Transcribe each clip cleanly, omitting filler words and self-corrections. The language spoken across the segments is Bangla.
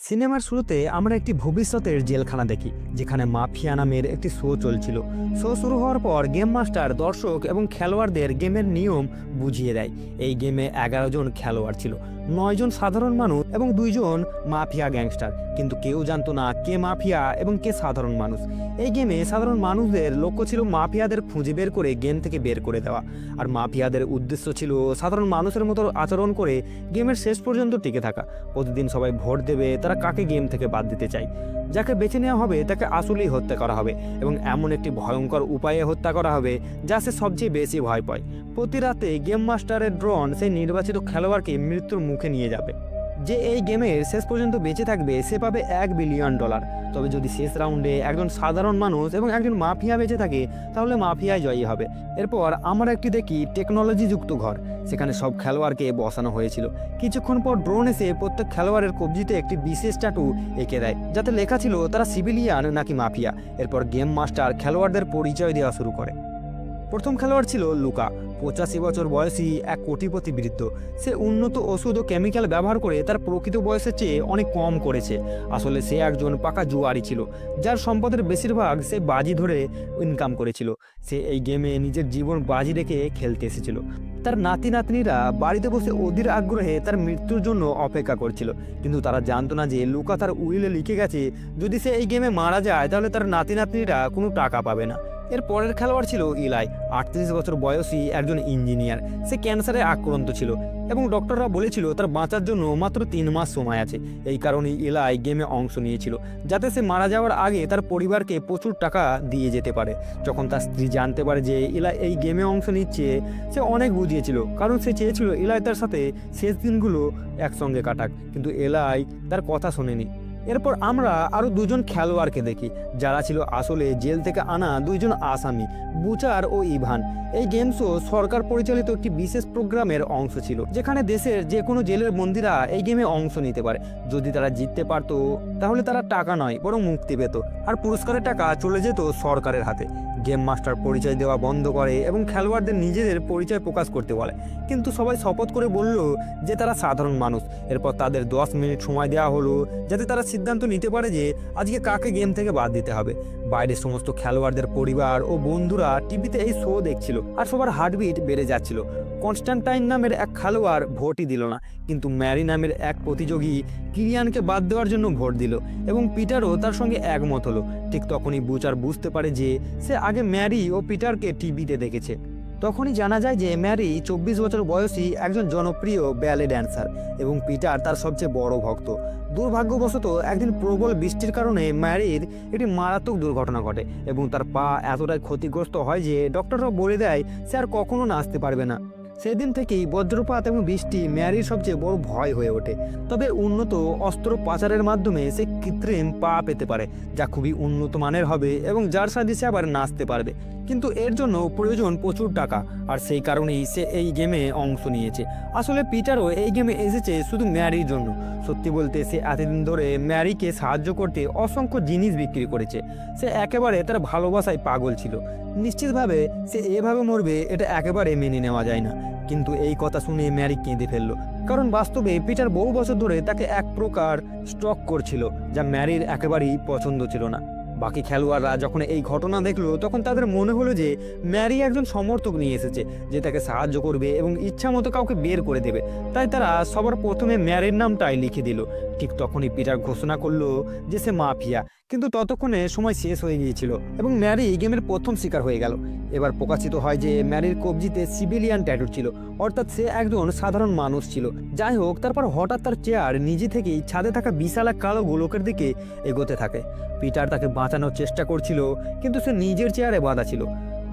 সিনেমার শুরুতে আমরা একটি ভবিষ্যতের জেলখানা দেখি, যেখানে মাফিয়া নামের একটি শো চলছিল। শো শুরু হওয়ার পর গেম মাস্টার দর্শক এবং খেলোয়াড়দের গেমের নিয়ম বুঝিয়ে দেয়। এই গেমে 11 জন খেলোয়াড় ছিল, 9 জন সাধারণ মানুষ এবং 2 জন মাফিয়া গ্যাংস্টার। কিন্তু কেউ জানতো না কে মাফিয়া এবং কে সাধারণ মানুষ। এই গেমে সাধারণ মানুষদের লক্ষ্য ছিল মাফিয়াদের খুঁজে বের করে গেম থেকে বের করে দেওয়া, আর মাফিয়াদের উদ্দেশ্য ছিল সাধারণ মানুষের মতো আচরণ করে গেমের শেষ পর্যন্ত টিকে থাকা। প্রতিদিন সবাই ভোট দেবে তারা কাকে গেম থেকে বাদ দিতে চায়। যাকে বেছে নেওয়া হবে তাকে আসলেই হত্যা করা হবে, এবং এমন একটি ভয়ঙ্কর উপায়ে হত্যা করা হবে যা সে সবচেয়ে বেশি ভয় পায়। প্রতি রাতে গেম মাস্টারের ড্রোন সেই নির্বাচিত খেলোয়াড়কে মৃত্যুর মুখে নিয়ে যাবে। যে এই গেমের শেষ পর্যন্ত বেঁচে থাকবে সে পাবে $1 বিলিয়ন। তবে যদি শেষ রাউন্ডে একজন সাধারণ মানুষ এবং একজন মাফিয়া বেঁচে থাকে তাহলে মাফিয়ায় জয়ী হবে। এরপর আমরা একটি দেখি টেকনোলজি যুক্ত ঘর, সেখানে সব খেলোয়াড়কে বসানো হয়েছিল। কিছুক্ষণ পর ড্রোন এসে প্রত্যেক খেলোয়াড়ের কবজিতে একটি বিশেষ ট্যাটু এঁকে দেয়, যাতে লেখা ছিল তারা সিভিলিয়ান নাকি মাফিয়া। এরপর গেম মাস্টার খেলোয়াড়দের পরিচয় দেওয়া শুরু করে। প্রথম খেলোয়াড় ছিল লুকা, 85 বছর বয়সী এক কোটিপতি বৃদ্ধ। সে উন্নত ওষুধ ও কেমিক্যাল ব্যবহার করে তার প্রকৃত বয়সের চেয়ে অনেক কম করেছে। আসলে সে একজন পাকা জুয়ারি ছিল, যার সম্পদের বেশিরভাগ সে বাজি ধরে ইনকাম করেছিল। সে এই গেমে নিজের জীবন বাজি রেখে খেলতে এসেছিল। তার নাতি নাতনিরা বাড়িতে বসে অধীর আগ্রহে তার মৃত্যুর জন্য অপেক্ষা করছিল, কিন্তু তারা জানতো না যে লুকা তার উইলে লিখে গেছে যদি সে এই গেমে মারা যায় তাহলে তার নাতি নাতনিরা কোনো টাকা পাবে না। এর পরের খেলোয়াড় ছিল ইলাই, 38 বছর বয়সী একজন ইঞ্জিনিয়ার। সে ক্যান্সারে আক্রান্ত ছিল এবং ডক্টররা বলেছিল তার বাঁচার জন্য মাত্র 3 মাস সময় আছে। এই কারণেই ইলাই গেমে অংশ নিয়েছিল, যাতে সে মারা যাওয়ার আগে তার পরিবারকে প্রচুর টাকা দিয়ে যেতে পারে। যখন তার স্ত্রী জানতে পারে যে ইলাই এই গেমে অংশ নিচ্ছে, সে অনেক বুঝিয়েছিল, কারণ সে চেয়েছিল ইলাই তার সাথে শেষ দিনগুলো একসঙ্গে কাটাক, কিন্তু ইলাই তার কথা শোনেনি। এরপর আমরা আরও 2 জন খেলোয়াড়কে দেখি, যারা ছিল আসলে জেল থেকে আনা 2 জন আসামি, বুচার ও ইভান। এই গেম শো সরকার পরিচালিত একটি বিশেষ প্রোগ্রামের অংশ ছিল, যেখানে দেশের যে কোনো জেলের বন্দীরা এই গেমে অংশ নিতে পারে। যদি তারা জিততে পারত তাহলে তারা টাকা নয় বরং মুক্তি পেত, আর পুরস্কারের টাকা চলে যেত সরকারের হাতে। গেম মাস্টার পরিচয় দেওয়া বন্ধ করে এবং খেলোয়াড়দের নিজেদের পরিচয় প্রকাশ করতে বলে, কিন্তু সবাই শপথ করে বলল যে তারা সাধারণ মানুষ। এরপর তাদের 10 মিনিট সময় দেওয়া হলো যাতে তারা সিদ্ধান্ত নিতে পারে যে আজকে কাকে গেম থেকে বাদ দিতে হবে। বাইরের সমস্ত খেলোয়াড়দের পরিবার ও বন্ধুরা টিভিতে এই শো দেখছিল, আর সবার হার্টবিট বেড়ে যাচ্ছিল। কনস্ট্যান্টাইন নামের এক খেলোয়াড় ভোটই দিল না, কিন্তু ম্যারি নামের এক প্রতিযোগী কিলিয়ানকে বাদ দেওয়ার জন্য ভোট দিল, এবং পিটারও তার সঙ্গে একমত হলো। ঠিক তখনই বুচার বুঝতে পারে যে সে আগে ম্যারি ও পিটারকে টিভিতে দেখেছে। তখনই জানা যায় যে ম্যারি 24 বছর বয়সী একজন জনপ্রিয় ব্যালে ড্যান্সার এবং পিটার তার সবচেয়ে বড় ভক্ত। দুর্ভাগ্যবশত একদিন প্রবল বৃষ্টির কারণে ম্যারির একটি মারাত্মক দুর্ঘটনা ঘটে এবং তার পা এতটাই ক্ষতিগ্রস্ত হয় যে ডক্টররা বলে দেয় সে আর কখনো নাচতে পারবে না। সেদিন থেকেই বজ্রপাত এবং বৃষ্টি ম্যারির সবচেয়ে বড় ভয় হয়ে ওঠে। তবে উন্নত অস্ত্র পাচারের মাধ্যমে সে কৃত্রিম পা পেতে পারে, যা খুবই উন্নত মানের হবে এবং যার সাহায্যে সে আবার নাচতে পারবে। কিন্তু এর জন্য প্রয়োজন প্রচুর টাকা, আর সেই কারণেই সে এই গেমে অংশ নিয়েছে। আসলে পিটারও এই গেমে এসেছে শুধু ম্যারির জন্য। সত্যি বলতে সে এতদিন ধরে ম্যারিকে সাহায্য করতে অসংখ্য জিনিস বিক্রি করেছে। সে একেবারে তার ভালোবাসায় পাগল ছিল। নিশ্চিতভাবে সে এভাবে মরবে এটা একেবারে মেনে নেওয়া যায় না। কিন্তু এই কথা শুনে ম্যারি কেঁদে ফেলল, কারণ বাস্তবে পিটার বহু বছর ধরে তাকে এক প্রকার স্টক করছিল, যা ম্যারির একেবারেই পছন্দ ছিল না। বাকি খেলোয়াড়রা যখন এই ঘটনা দেখলো তখন তাদের মনে হলো যে ম্যারি একজন সমর্থক নিয়ে এসেছে যে তাকে সাহায্য করবে এবং ইচ্ছা মতো কাউকে বের করে দেবে। তাই তারা সবার প্রথমে ম্যারির নামটাই লিখে দিল। ঠিক তখনই পিটার ঘোষণা করলো যে সে মাফিয়া, কিন্তু ততক্ষণে সময় শেষ হয়ে গিয়েছিল এবং ম্যারি গেমের প্রথম শিকার হয়ে গেল। এবার প্রকাশিত হয় যে ম্যারির কবজিতে সিভিলিয়ান ট্যাটু ছিল, অর্থাৎ সে একজন সাধারণ মানুষ ছিল। যাই হোক, তারপর হঠাৎ তার চেয়ার নিজে থেকেই ছাদে থাকা বিশাল এক কালো গোলকের দিকে এগোতে থাকে। পিটার তাকে বাঁচানোর চেষ্টা করছিল, কিন্তু সে নিজের চেয়ারে বাঁধা ছিল।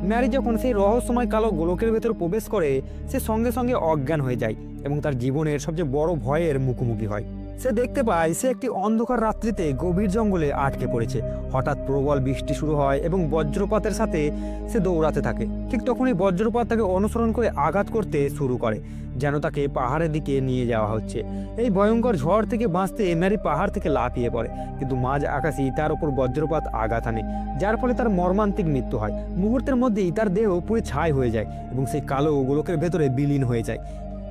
ম্যারি যখন সেই রহস্যময় কালো গোলকের ভেতর প্রবেশ করে সে সঙ্গে সঙ্গে অজ্ঞান হয়ে যায় এবং তার জীবনের সবচেয়ে বড় ভয়ের মুখোমুখি হয়। সে দেখতে পায় সে একটি অন্ধকার রাত্রিতে গভীর জঙ্গলে আটকে পড়েছে। হঠাৎ প্রবল বৃষ্টি শুরু হয় এবং বজ্রপাতের সাথে সে দৌড়াতে থাকে। ঠিক তখনই বজ্রপাত তাকে অনুসরণ করে আঘাত করতে শুরু করে, যেন তাকে পাহাড়ের দিকে নিয়ে যাওয়া হচ্ছে। এই ভয়ঙ্কর ঝড় থেকে বাঁচতে ম্যারি পাহাড় থেকে লাফিয়ে পড়ে, কিন্তু মাঝ আকাশেই তার উপর বজ্রপাত আঘাত আনে, যার ফলে তার মর্মান্তিক মৃত্যু হয়। মুহূর্তের মধ্যেই তার দেহ পুরো ছাই হয়ে যায় এবং সেই কালো গোলকের ভেতরে বিলীন হয়ে যায়।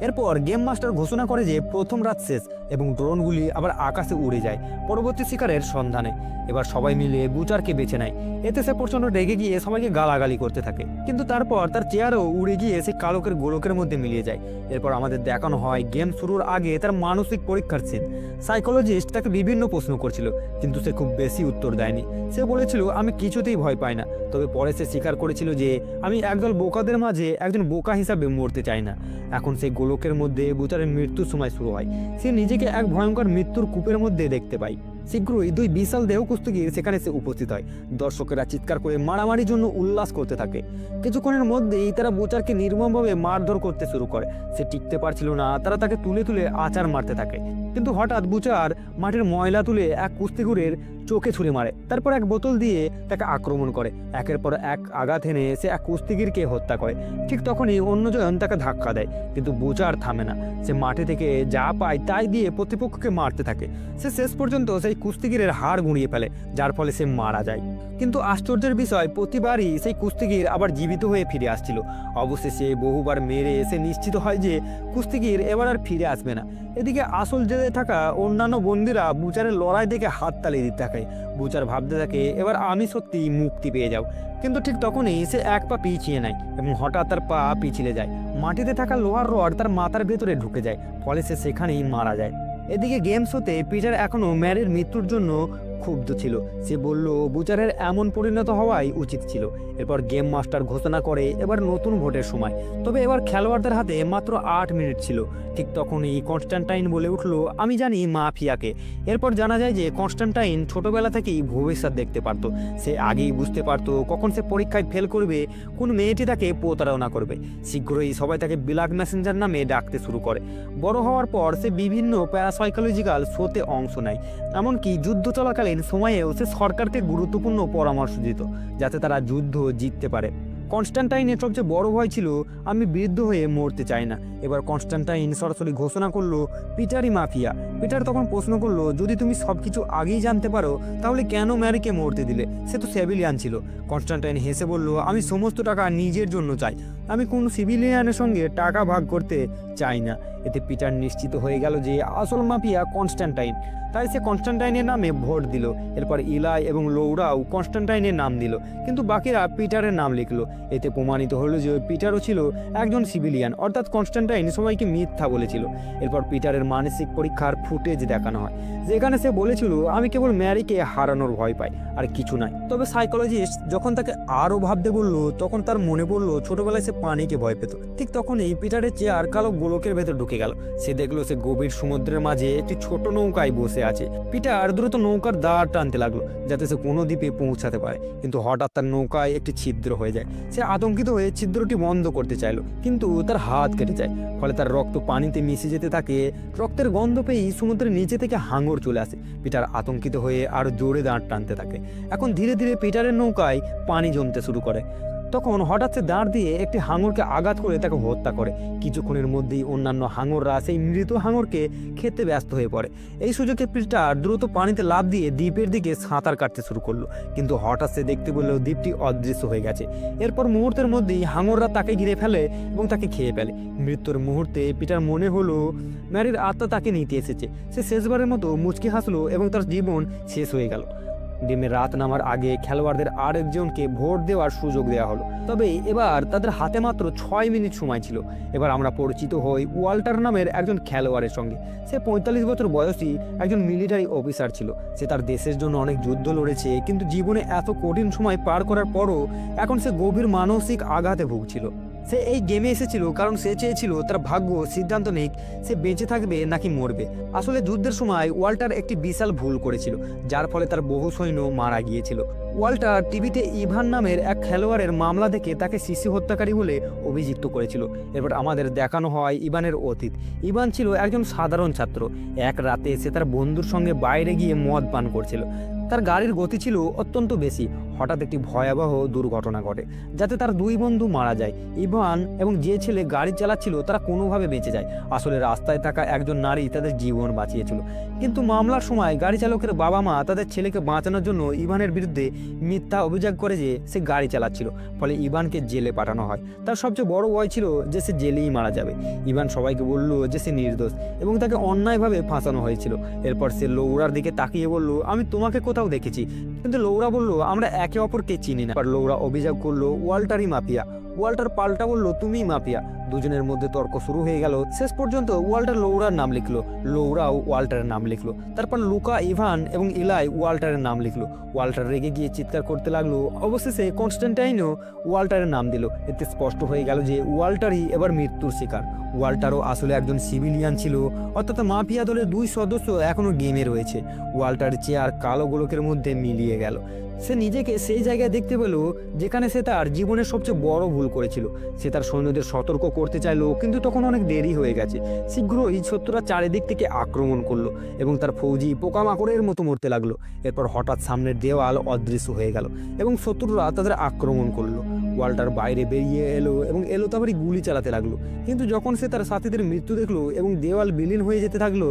এরপর গেম মাস্টার ঘোষণা করে যে প্রথম রাত শেষ এবং ড্রোনগুলি আবার আকাশে উড়ে যায় পরবর্তী শিকারের সন্ধানে। এবার সবাই মিলে বুচারকে বেছে নেয়। এতে সে প্রচণ্ড রেগে গিয়ে সবাইকে গালাগালি করতে থাকে, কিন্তু তারপর তার চেয়ারও উড়ে গিয়ে সেই কালকের গোলকের মধ্যে মিলিয়ে যায়। এরপর আমাদের দেখানো হয় গেম শুরুর আগে তার মানসিক পরীক্ষার সিন। সাইকোলজিস্ট তাকে বিভিন্ন প্রশ্ন করছিল, কিন্তু সে খুব বেশি উত্তর দেয়নি। সে বলেছিল আমি কিছুতেই ভয় পাই না, তবে পরে সে স্বীকার করেছিল যে আমি একদল বোকাদের মাঝে একজন বোকা হিসাবে মরতে চাই না। এখন সেই গোলকের মধ্যে বুচারের মৃত্যুর সময় শুরু হয়। সে নিজেকে এক ভয়ঙ্কর মৃত্যুর কূপের মধ্যে দেখতে পায়। শীঘ্রই দুই বিশাল দেহ কুস্তিগীর সেখানে এসে উপস্থিত হয়। দর্শকেরা চিৎকার করে মারামারির জন্য উল্লাস করতে থাকে। কিছুক্ষণের মধ্যেই তারা বুচারকে নির্মমভাবে মারধর করতে শুরু করে। সে টিকতে পারছিল না, তারা তাকে তুলে তুলে আচার মারতে থাকে। কিন্তু হঠাৎ বুচার মাটির ময়লা তুলে এক কুস্তিগীরের চোখে ছুঁড়ে মারে, তারপর এক বোতল দিয়ে তাকে আক্রমণ করে। একের পর এক আঘাত এনে সে এক কুস্তিগীরকে হত্যা করে। ঠিক তখনই অন্যজন তাকে ধাক্কা দেয়, কিন্তু বুচার থামে না। সে মাটি থেকে যা পায় তাই দিয়ে প্রতিপক্ষকে মারতে থাকে। সে শেষ পর্যন্ত সেই কুস্তিগীরের হাড় গুঁড়িয়ে ফেলে, যার ফলে সে মারা যায়। কিন্তু আশ্চর্যের বিষয়, প্রতিবারই সেই কুস্তিগীর আবার জীবিত হয়ে ফিরে আসছিল। অবশেষে বহুবার মেরে সে নিশ্চিত হয় যে কুস্তিগীর এবার আর ফিরে আসবে না। এদিকে আসল জেলে থাকা অন্যান্য বন্দীরা বুচারের লড়াই দেখে হাততালি দিতে থাকে। বুচার ভাবতে থাকে এবার আমি সত্যি মুক্তি পেয়ে যাও। কিন্তু ঠিক তখনই সে এক পা পিছিয়ে নেয় এবং হঠাৎ তার পা পিছলে যায়। মাটিতে থাকা লোহার রড তার মাথার ভেতরে ঢুকে যায়, ফলে সে সেখানেই মারা যায়। এদিকে গেম শোতে পিটার এখনও ম্যারির মৃত্যুর জন্য ক্ষুব্ধ ছিল। সে বলল বুচারের এমন পরিণত হওয়াই উচিত ছিল। এরপর গেম মাস্টার ঘোষণা করে এবার নতুন ভোটের সময়, তবে এবার খেলোয়াড়দের হাতে মাত্র 8 মিনিট ছিল। ঠিক তখনই কনস্ট্যান্টাইন বলে উঠল আমি জানি মাফিয়াকে। এরপর জানা যায় যে কনস্ট্যান্টাইন ছোটবেলা থেকেই ভবিষ্যৎ দেখতে পারত। সে আগেই বুঝতে পারত কখন সে পরীক্ষায় ফেল করবে, কোন মেয়েটি তাকে প্রতারণা করবে। শীঘ্রই সবাই তাকে ব্ল্যাক মেসেঞ্জার নামে ডাকতে শুরু করে। বড় হওয়ার পর সে বিভিন্ন প্যারাসাইকোলজিক্যাল শোতে অংশ নেয়। এমনকি যুদ্ধ চলাকালীন সময়েও সে সরকারকে গুরুত্বপূর্ণ পরামর্শ দিত, যাতে তারা যুদ্ধ জিততে পারে। কনস্ট্যান্টাইনের সবচেয়ে বড় ভয় ছিল আমি বৃদ্ধ হয়ে মরতে চাই না। এবার কনস্ট্যান্টাইন সরাসরি ঘোষণা করলো পিটারই মাফিয়া। পিটার তখন প্রশ্ন করলো যদি তুমি সবকিছু আগেই জানতে পারো তাহলে কেন ম্যারিকে মরতে দিলে? সে তো সিভিলিয়ান ছিল। কনস্ট্যান্টাইন হেসে বলল আমি সমস্ত টাকা নিজের জন্য চাই, আমি কোনো সিভিলিয়ানের সঙ্গে টাকা ভাগ করতে চাই না। এতে পিটার নিশ্চিত হয়ে গেল যে আসল মাফিয়া কনস্ট্যান্টাইন, তাই সে কনস্ট্যান্টাইনের নামে ভোট দিল। এরপর ইলাই এবং লৌরাও কনস্ট্যান্টাইনের নাম দিল, কিন্তু বাকিরা পিটারের নাম লিখলো। এতে প্রমাণিত হলো যে পিটারও ছিল একজন সিভিলিয়ান, অর্থাৎ কনস্ট্যান্টাইন সবাইকে মিথ্যা বলেছিল। এরপর পিটারের মানসিক পরীক্ষার ফুটেজ দেখানো হয়, যেখানে সে বলেছিল আমি কেবল ম্যারিকে হারানোর ভয় পাই, আর কিছু নয়। তবে সাইকোলজিস্ট যখন তাকে আরও ভাবতে বলল তখন তার মনে পড়লো ছোটবেলায় সে পানিকে ভয় পেত। ঠিক তখনই পিটারের চেয়ার কালো গোলকের ভেতর ঢুকে গেল। সে দেখলো সে গভীর সমুদ্রের মাঝে একটি ছোট নৌকায় বসে আছে। পিটার দ্রুত নৌকার দাঁড় টানতে লাগলো যাতে সে কোনো দ্বীপে পৌঁছাতে পারে, কিন্তু হঠাৎ তার নৌকায় একটি ছিদ্র হয়ে যায়। সে আতঙ্কিত হয়ে ছিদ্রটি বন্ধ করতে চাইলো, কিন্তু তার হাত কেটে যায়, ফলে তার রক্ত পানিতে মিশে যেতে থাকে। রক্তের গন্ধ পেয়েই সমুদ্রের নিচে থেকে হাঙর চলে আসে। পিটার আতঙ্কিত হয়ে আরো জোরে দাঁড় টানতে থাকে। এখন ধীরে ধীরে পিটারের নৌকায় পানি জমতে শুরু করে। তখন হঠাৎ সে দাঁড় দিয়ে একটি হাঙরকে আঘাত করে তাকে হত্যা করে। কিছুক্ষণের মধ্যেই অন্যান্য হাঙররা সেই মৃত হাঙরকে খেতে ব্যস্ত হয়ে পড়ে। এই সুযোগে পিটার দ্রুত পানিতে লাফ দিয়ে দ্বীপের দিকে সাঁতার কাটতে শুরু করলো, কিন্তু হঠাৎ সে দেখতে পেল দ্বীপটি অদৃশ্য হয়ে গেছে। এরপর মুহূর্তের মধ্যেই হাঙররা তাকে ঘিরে ফেলে এবং তাকে খেয়ে ফেলে। মৃত্যুর মুহূর্তে পিটার মনে হলো ম্যারির আত্মা তাকে নিতে এসেছে। সে শেষবারের মতো মুচকি হাসলো এবং তার জীবন শেষ হয়ে গেল। গেমে রাত নামার আগে খেলোয়াড়দের আরেকজনকে ভোট দেওয়ার সুযোগ দেওয়া হলো, তবে এবার তাদের হাতে মাত্র 6 মিনিট সময় ছিল। এবার আমরা পরিচিত হই ওয়াল্টার নামের একজন খেলোয়াড়ের সঙ্গে। সে 45 বছর বয়সী একজন মিলিটারি অফিসার ছিল। সে তার দেশের জন্য অনেক যুদ্ধ লড়েছে, কিন্তু জীবনে এত কঠিন সময় পার করার পরও এখন সে গভীর মানসিক আঘাতে ভুগছিল। সে এই গেমে এসেছিল কারণ সে চেয়েছিল তার ভাগ্য সিদ্ধান্ত নিক সে বেঁচে থাকবে নাকি মরবে। আসলে যুদ্ধের সময় ওয়াল্টার একটি বিশাল ভুল করেছিল, যার ফলে তার বহু সৈন্য মারা গিয়েছিল। ওয়াল্টার টিভিতে ইভান নামের এক খেলোয়াড়ের মামলা দেখে তাকে শিশু হত্যাকারী বলে অভিযুক্ত করেছিল। এরপর আমাদের দেখানো হয় ইভানের অতীত। ইভান ছিল একজন সাধারণ ছাত্র। এক রাতে সে তার বন্ধুর সঙ্গে বাইরে গিয়ে মদ পান করছিল। তার গাড়ির গতি ছিল অত্যন্ত বেশি। হঠাৎ একটি ভয়াবহ দুর্ঘটনা ঘটে, যাতে তার দুই বন্ধু মারা যায়। ইভান এবং যে ছেলে গাড়ি চালাচ্ছিল তারা কোনোভাবে বেঁচে যায়। আসলে রাস্তায় থাকা একজন নারী তাদের জীবন বাঁচিয়েছিল, কিন্তু মামলার সময় গাড়ি চালকের বাবা মা তাদের ছেলেকে বাঁচানোর জন্য ইভানের বিরুদ্ধে মিথ্যা অভিযোগ করে যে সে গাড়ি চালাচ্ছিল। ফলে ইভানকে জেলে পাঠানো হয়। তার সবচেয়ে বড় ভয় ছিল যে সে জেলেই মারা যাবে। ইভান সবাইকে বলল যে সে নির্দোষ এবং তাকে অন্যায়ভাবে ফাঁসানো হয়েছিল। এরপর সে লৌরার দিকে তাকিয়ে বলল, আমি তোমাকে কোথাও দেখেছি। কিন্তু লৌরা বলল, আমরা একে অপরকে চিনি না। লৌরা অভিযোগ করলো ওয়াল্টারই মাফিয়া। ওয়াল্টার পাল্টা বলল, তুমিই মাফিয়া। দুজনের মধ্যে তর্ক শুরু হয়ে গেল। শেষ পর্যন্ত ওয়াল্টার লৌরার নাম লিখলো, লৌরাও ওয়াল্টারের নাম লিখলো। তারপর লুকা, ইভান এবং ইলাই ওয়াল্টারের নাম লিখলো। ওয়াল্টার রেগে গিয়ে চিৎকার করতে লাগলো। অবশেষে কনস্ট্যান্টাইনও ওয়াল্টারের নাম দিল। এতে স্পষ্ট হয়ে গেল যে ওয়াল্টারই এবার মৃত্যুর শিকার। ওয়াল্টারও আসলে একজন সিভিলিয়ান ছিল, অর্থাৎ মাফিয়া দলের দুই সদস্য এখনো গেমে রয়েছে। ওয়াল্টার চেয়ার কালো গোলকের মধ্যে মিলিয়ে গেল। সে নিজেকে সেই জায়গায় দেখতে পেল যেখানে সে তার জীবনের সবচেয়ে বড় ভুল করেছিল। সে তার সৈন্যদের সতর্ক করতে চাইলো, কিন্তু তখন অনেক দেরি হয়ে গেছে। শীঘ্রই শত্রুরা চারিদিক থেকে আক্রমণ করলো এবং তার ফৌজি পোকামাকড়ের মতো মরতে লাগলো। এরপর হঠাৎ সামনের দেওয়াল অদৃশ্য হয়ে গেল এবং শত্রুরা তাদের আক্রমণ করলো। ওয়াল্টার বাইরে বেরিয়ে এলো এবং তারপরে গুলি চালাতে লাগলো। কিন্তু যখন সে তার সাথীদের মৃত্যু দেখলো এবং দেওয়াল বিলীন হয়ে যেতে থাকলো,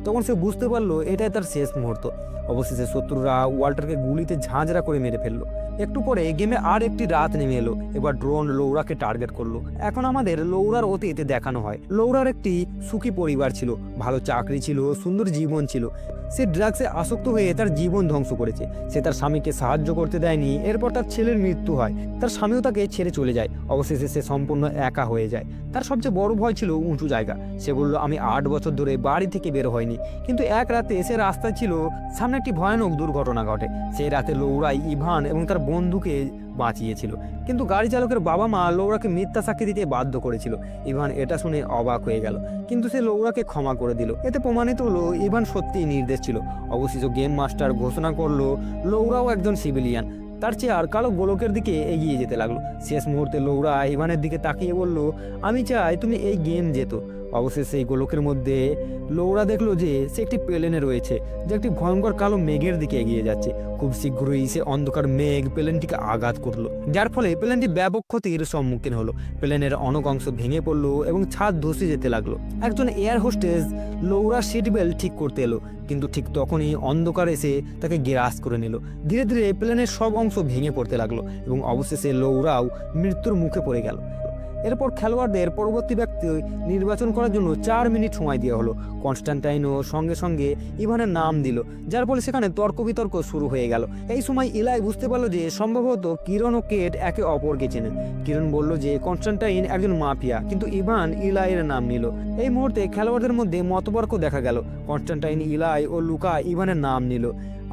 তখন সে বুঝতে পারলো এটাই তার শেষ মুহূর্ত। অবশেষে শত্রুরা ওয়াল্টারকে গুলিতে ঝাঁঝরা করে মেরে ফেললো। একটু পরে গেমে আর একটি রাত নেমে এলো। এবার ড্রোন লৌরাকে টার্গেট করলো। এখন আমাদের লৌরার অতীতে দেখানো হয়। লৌরার একটি সুখী পরিবার ছিল, ভালো চাকরি ছিল, সুন্দর জীবন ছিল। সে ড্রাগসে আসক্ত হয়ে তার জীবন ধ্বংস করেছে। সে তার স্বামীকে সাহায্য করতে দেয়নি। এরপর তার ছেলের মৃত্যু হয়। তার স্বামীও তাকে ছেড়ে চলে যায়। অবশেষে সে সম্পূর্ণ একা হয়ে যায়। তার সবচেয়ে বড় ভয় ছিল উঁচু জায়গা। সে বলল, আমি 8 বছর ধরে বাড়ি থেকে বের হয়নি। কিন্তু এক রাতে সে রাস্তায় ছিল, সামনে একটি ভয়ানক দুর্ঘটনা ঘটে। সেই রাতে লৌরাই ইভান এবং তার বন্ধুকে বাঁচিয়েছিল, কিন্তু গাড়ি চালকের বাবা মা লৌরাকে মিথ্যা সাক্ষী দিতে বাধ্য করেছিল। ইভান এটা শুনে অবাক হয়ে গেল, কিন্তু সে লৌরাকে ক্ষমা করে দিল। এতে প্রমাণিত হলো ইভান সত্যিই নির্দোষ ছিল। অবশেষে গেম মাস্টার ঘোষণা করলো লৌরাও একজন সিভিলিয়ান। তার চেয়ার কালো গোলকের দিকে এগিয়ে যেতে লাগলো। শেষ মুহূর্তে লৌরা ইভানের দিকে তাকিয়ে বলল, আমি চাই তুমি এই গেম যেত। অবশেষে এই গোলকের মধ্যে লৌরা দেখলো যে সে একটি প্লেনে রয়েছে, যে একটি ভয়ঙ্কর কালো মেঘের দিকে এগিয়ে যাচ্ছে। খুব শীঘ্রই সে অন্ধকার মেঘ প্লেনটিকে আঘাত করলো, যার ফলে প্লেনটি ব্যাপক ক্ষতির সম্মুখীন হলো। প্লেনের অনেক অংশ ভেঙে পড়লো এবং ছাদ ধসে যেতে লাগলো। একজন এয়ার হোস্টেস লৌরা সিট বেল্ট ঠিক করতে এলো, কিন্তু ঠিক তখনই অন্ধকার এসে তাকে গ্রাস করে নিল। ধীরে ধীরে প্লেনের সব অংশ ভেঙে পড়তে লাগলো এবং অবশেষে লৌরাও মৃত্যুর মুখে পড়ে গেল। এরপর খেলোয়াড়দের পরবর্তী ব্যক্তি নির্বাচন করার জন্য 4 মিনিট সময় দেওয়া হলো। কনস্ট্যান্টাইনও সঙ্গে সঙ্গে ইভানের নাম দিল, যার ফলে সেখানে তর্ক বিতর্ক শুরু হয়ে গেল। এই সময় ইলাই বুঝতে পারলো যে সম্ভবত কিরণ ও কেট একে অপরকে চেনে। কিরণ বলল যে কনস্ট্যান্টাইন একজন মাফিয়া, কিন্তু ইভান ইলাইয়ের নাম নিল। এই মুহূর্তে খেলোয়াড়দের মধ্যে মতবর্ক দেখা গেল। কনস্ট্যান্টাইন ইলাই ও লুকা ইভানের নাম নিল,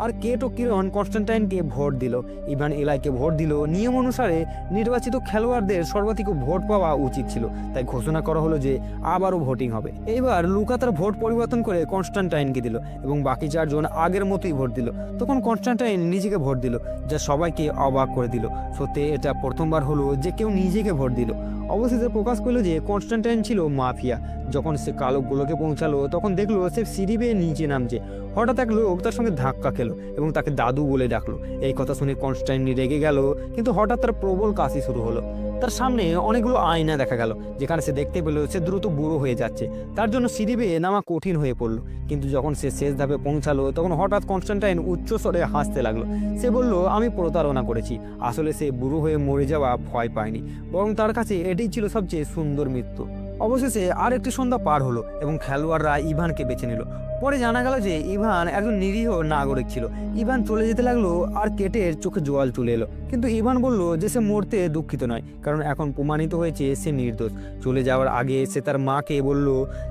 আর কেট ও কিরণ কনস্ট্যান্টাইনকে ভোট দিল। ইভান ইলাইকে ভোট দিল। নিয়ম অনুসারে নির্বাচিত খেলোয়াড়দের সর্বাধিক ভোট পাওয়া উচিত ছিল, তাই ঘোষণা করা হলো যে আবারও ভোটিং হবে। এইবার লুকা তার ভোট পরিবর্তন করে কনস্ট্যান্টাইনকে দিল এবং বাকি 4 জন আগের মতোই ভোট দিল। তখন কনস্ট্যান্টাইন নিজেকে ভোট দিল, যা সবাইকে অবাক করে দিল। সত্যি এটা প্রথমবার হলো যে কেউ নিজেকে ভোট দিল। অবশেষে প্রকাশ করলো যে কনস্ট্যান্টাইন ছিল মাফিয়া। যখন সে কালো গোলকে পৌঁছালো, তখন দেখলো সে সিঁড়ি বেয়ে নিচে নামছে। হঠাৎ এক লোক তার সঙ্গে ধাক্কা খেলো এবং তাকে দাদু বলে ডাকলো। এই কথা শুনে কনস্ট্যান্টাইন রেগে গেল, কিন্তু হঠাৎ তার প্রবল কাশি শুরু হলো। তার সামনে অনেকগুলো আয়না দেখা গেল, যেখানে সে দেখতে পেল সে দ্রুত বুড়ো হয়ে যাচ্ছে। তার জন্য সিঁড়ি বেয়ে নামা কঠিন হয়ে পড়লো। কিন্তু যখন সে শেষ ধাপে পৌঁছালো, তখন হঠাৎ কনস্ট্যান্টাইন উচ্চ স্বরে হাসতে লাগলো। সে বলল, আমি প্রতারণা করেছি। আসলে সে বুড়ো হয়ে মরে যাওয়া ভয় পায়নি, বরং তার কাছে এটাই ছিল সবচেয়ে সুন্দর মৃত্যু। অবশেষে আর একটি সন্ধ্যা পার হলো এবং খেলোয়াড়রা ইভানকে বেছে নিল। পরে জানা গেল যে ইভান একজন নিরীহ নাগরিক ছিল। ইভান চলে যেতে লাগলো আর কেটের চোখে জল চলে এলো, কিন্তু ইভান বলল যে সে মরতে দুঃখিত নয়, কারণ এখন প্রমাণিত হয়েছে সে নির্দোষ। চলে যাওয়ার আগে সে তার মাকে বলল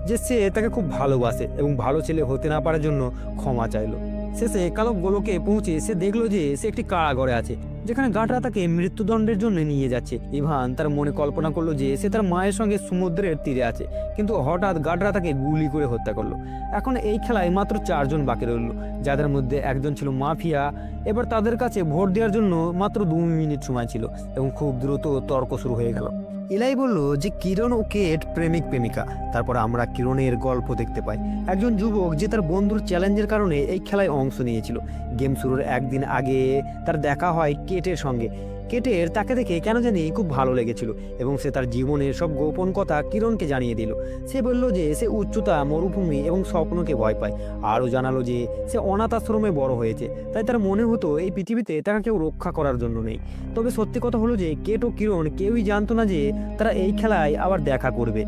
যে সে তাকে খুব ভালোবাসে এবং ভালো ছেলে হতে না পারার জন্য ক্ষমা চাইলো। শেষে কালো গোলকে পৌঁছে সে দেখলো যে সে একটি কারাগারে আছে, যেখানে গার্ডরা তাকে মৃত্যুদণ্ডের জন্য নিয়ে যাচ্ছে। ইভান তার মনে কল্পনা করলো যে সে তার মায়ের সঙ্গে সমুদ্রের তীরে আছে, কিন্তু হঠাৎ গার্ডরা তাকে গুলি করে হত্যা করলো। এখন এই খেলায় মাত্র 4 জন বাকি রইল, যাদের মধ্যে একজন ছিল মাফিয়া। এবার তাদের কাছে ভোট দেওয়ার জন্য মাত্র 2 মিনিট সময় ছিল এবং খুব দ্রুত তর্ক শুরু হয়ে গেল। ইলাই বলল যে কিরণ ও কেট প্রেমিক প্রেমিকা। তারপর আমরা কিরণের গল্প দেখতে পাই, একজন যুবক যে তার বন্ধুর চ্যালেঞ্জের কারণে এই খেলায় অংশ নিয়েছিল। গেম শুরুর একদিন আগে তার দেখা হয় কেটের সঙ্গে। কেটের তাকে দেখে কেন জানি খুব ভালো লেগেছিল এবং সে তার জীবনের সব গোপন কথা কিরণকে জানিয়ে দিল। সে বলল যে সে উচ্চতা, মরুভূমি এবং স্বপ্নকে ভয় পায়। আরও জানালো যে সে অনাথ আশ্রমে বড় হয়েছে, তাই তার মনে হতো এই পৃথিবীতে তাকে কেউ রক্ষা করার জন্য নেই। তবে সত্যি কথা হলো যে কেট ও কিরণ কেউই জানতো না যে তারা এই খেলায় আবার দেখা করবে।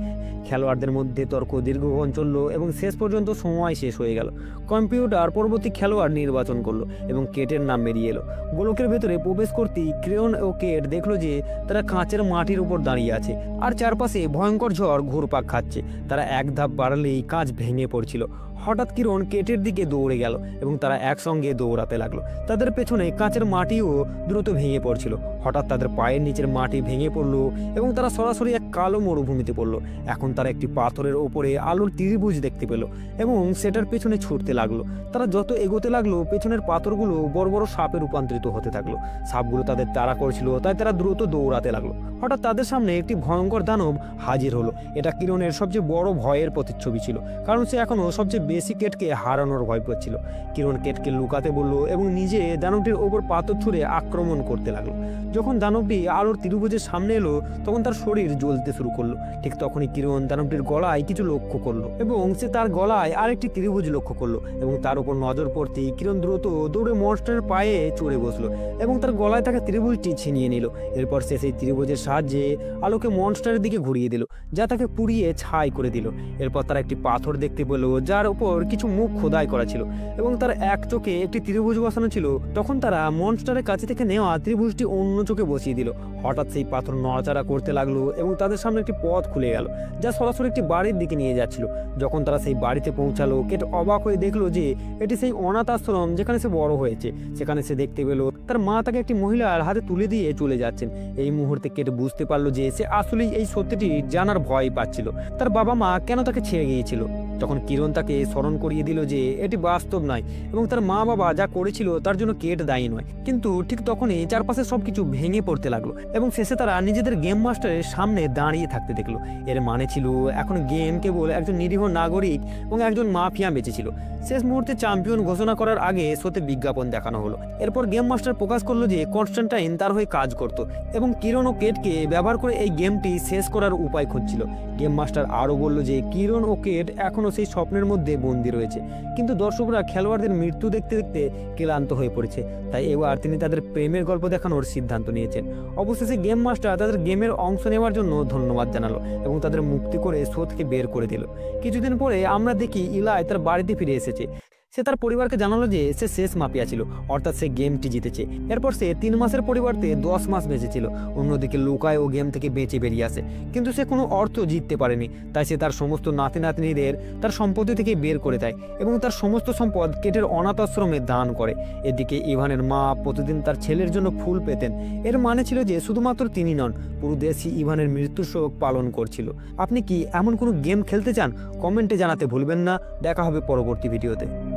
খেলোয়াড়দের মধ্যে তর্ক দীর্ঘক্ষণ চলল এবং শেষ পর্যন্ত সময় শেষ হয়ে গেল। কম্পিউটার পরবর্তী খেলোয়াড় নির্বাচন করলো এবং কেটের নাম বেরিয়ে এলো। গোলকের ভেতরে প্রবেশ করতেই কিরণ ও কেট দেখলো যে তারা কাঁচের মাটির উপর দাঁড়িয়ে আছে আর চারপাশে ভয়ঙ্কর ঝড় ঘুরপাক খাচ্ছে। তারা এক ধাপ বাড়ালেই কাঁচ ভেঙে পড়ছিল। হঠাৎ কিরণ কেটের দিকে দৌড়ে গেল এবং তারা একসঙ্গে দৌড়াতে লাগলো। তাদের পেছনে কাঁচের মাটিও দ্রুত ভেঙে পড়ছিল। হঠাৎ তাদের পায়ের নিচের মাটি ভেঙে পড়লো এবং তারা সরাসরি এক কালো মরুভূমিতে পড়লো। এখন তারা একটি পাথরের ওপরে আলোর ত্রিভুজ দেখতে পেল এবং সেটার পেছনে ছুটতে লাগলো। তারা যত এগোতে লাগলো পেছনের পাথরগুলো বড় বড় সাপে রূপান্তরিত হতে থাকলো। সাপগুলো তাদের তাড়া করছিল, তাই তারা দ্রুত দৌড়াতে লাগলো। হঠাৎ তাদের সামনে একটি ভয়ঙ্কর দানব হাজির হলো। এটা কিরণের সবচেয়ে বড় ভয়ের প্রতিচ্ছবি ছিল, কারণ সে এখনো সবচেয়ে বেশি কেটকে হারানোর ভয় পাচ্ছিল। কিরণ কেটকে লুকাতে বলল এবং নিজে দানবটির ওপর পাথর ছুঁড়ে আক্রমণ করতে লাগলো। যখন দানবটি আলোর ত্রিভুজের সামনে এলো তখন তার শরীর জ্বলতে শুরু করলো। ঠিক তখনই কিরণ দানবটির গলায় কিছু লক্ষ্য করলো এবং সে তার গলায় আরেকটি ত্রিভুজ লক্ষ্য করলো এবং তার উপর নজর পড়তেই কিরণ দ্রুত দৌড়ে মনস্টারের পায়ে চড়ে বসলো এবং তার গলায় থাকা ত্রিভুজটি ছিনিয়ে নিল। এরপর সে সেই ত্রিভুজের সাহায্যে আলোকে মনস্টারের দিকে ঘুরিয়ে দিল, যা তাকে পুড়িয়ে ছাই করে দিল। এরপর তারা একটি পাথর দেখতে পেল যার উপর কিছু মুখ খোদাই করা ছিল এবং তার এক চোখে একটি ত্রিভুজ বসানো ছিল। তখন তারা মনস্টারের কাছে থেকে নেওয়া ত্রিভুজটি অন্য চোখে বসিয়ে দিল। হঠাৎ সেই পাথর নড়াচড়া করতে লাগলো এবং তাদের সামনে একটি পথ খুলে গেল যা সরাসরি একটি বাড়ির দিকে নিয়ে যাচ্ছিল। যখন তারা সেই বাড়িতে পৌঁছালো কেট অবাক হয়ে দেখলো যে এটি সেই অনাথ আশ্রম যেখানে সে বড় হয়েছে। সেখানে সে দেখতে পেল তার মা তাকে একটি মহিলার হাতে তুলে দিয়ে চলে যাচ্ছেন। এই মুহূর্তে কেট বুঝতে পারলো যে সে আসলেই এই সত্যিটি জানার ভয় পাচ্ছিল, তার বাবা মা কেন তাকে ছেড়ে গিয়েছিল। তখন কিরণ তাকে স্মরণ করিয়ে দিল যে এটি বাস্তব নয় এবং তার মা বাবা যা করেছিল তার জন্য কেট দায়ী নয়। কিন্তু ঠিক তখনই চারপাশে সবকিছু ভেঙে পড়তে লাগলো এবং শেষে তারা নিজেদের গেম মাস্টারের সামনে দাঁড়িয়ে থাকতে দেখলো। এর মানে ছিল এখন গেম কেবল একজন নিরীহ নাগরিক এবং একজন মাফিয়া বেঁচেছিল। শেষ মুহূর্তে চ্যাম্পিয়ন ঘোষণা করার আগে শোতে বিজ্ঞাপন দেখানো হলো। এরপর গেম মাস্টার প্রকাশ করলো যে কনস্ট্যান্টাইন তার হয়ে কাজ করত এবং কিরণ ও কেটকে ব্যবহার করে এই গেমটি শেষ করার উপায় খুঁজছিল। গেম মাস্টার আরও বলল যে কিরণ ও কেট এখনও সেই স্বপ্নের মধ্যে বন্দী রয়েছে, কিন্তু দর্শকরা খেলোয়াড়দের মৃত্যু দেখতে দেখতে ক্লান্ত হয়ে পড়েছে। তাই এবার তিনি তাদের প্রেমের গল্প দেখানোর সিদ্ধান্ত নিয়েছেন। অবশেষে গেম মাস্টার তাদের গেমের অংশ নেওয়ার জন্য ধন্যবাদ জানালো এবং তাদের মুক্তি করে শো থেকে বের করে দিল। কিছুদিন পরে আমরা দেখি ইলাই তার বাড়িতে ফিরে এসেছে। সে তার পরিবারকে জানালো যে সে শেষ মাফিয়া ছিল, অর্থাৎ সে গেমটি জিতেছে। এরপর সে 3 মাসের পরিবর্তে 10 মাস বেঁচেছিল। অন্যদিকে লুকায় ও গেম থেকে বেঁচে বেরিয়ে আসে, কিন্তু সে কোনো অর্থ জিততে পারেনি। তাই সে তার সমস্ত নাতি নাতনিদের তার সম্পত্তি থেকে বের করে দেয় এবং তার সমস্ত সম্পদ কেটের অনাথ আশ্রমে দান করে। এদিকে ইভানের মা প্রতিদিন তার ছেলের জন্য ফুল পেতেন। এর মানে ছিল যে শুধুমাত্র তিনি নন, পুরো দেশই ইভানের মৃত্যু শোক পালন করছিল। আপনি কি এমন কোনো গেম খেলতে চান? কমেন্টে জানাতে ভুলবেন না। দেখা হবে পরবর্তী ভিডিওতে।